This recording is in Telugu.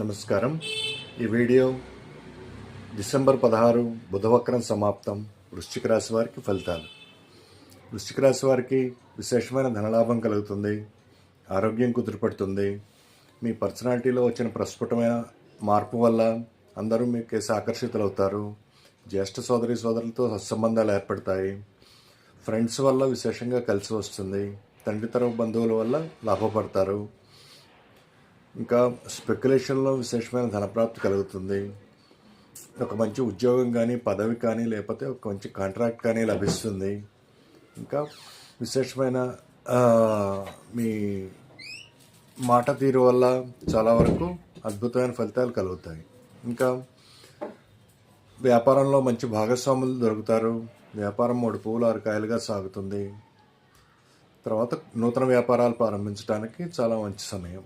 నమస్కారం. ఈ వీడియో డిసెంబర్ 16 బుధవక్రం సమాప్తం వృశ్చిక రాశి వారికి ఫలితాలు. వృశ్చిక రాశి వారికి విశేషమైన ధనలాభం కలుగుతుంది, ఆరోగ్యం కుదురుపడుతుంది. మీ పర్సనాలిటీలో వచ్చిన ప్రస్ఫుటమైన మార్పు వల్ల అందరూ మీ కేసు ఆకర్షితులవుతారు. జ్యేష్ఠ సోదరి సోదరులతో సత్సంబంధాలు ఏర్పడతాయి. ఫ్రెండ్స్ వల్ల విశేషంగా కలిసి వస్తుంది. తండ్రి తరపు బంధువుల వల్ల లాభపడతారు. ఇంకా స్పెక్యులేషన్లో విశేషమైన ధనప్రాప్తి కలుగుతుంది. ఒక మంచి ఉద్యోగం కానీ, పదవి కానీ, లేకపోతే ఒక మంచి కాంట్రాక్ట్ కానీ లభిస్తుంది. ఇంకా విశేషమైన మీ మాట తీరు వల్ల చాలా వరకు అద్భుతమైన ఫలితాలు కలుగుతాయి. ఇంకా వ్యాపారంలో మంచి భాగస్వాములు దొరుకుతారు. వ్యాపారం 3 పువ్వులు 6 కాయలుగా సాగుతుంది. తర్వాత నూతన వ్యాపారాలు ప్రారంభించడానికి చాలా మంచి సమయం.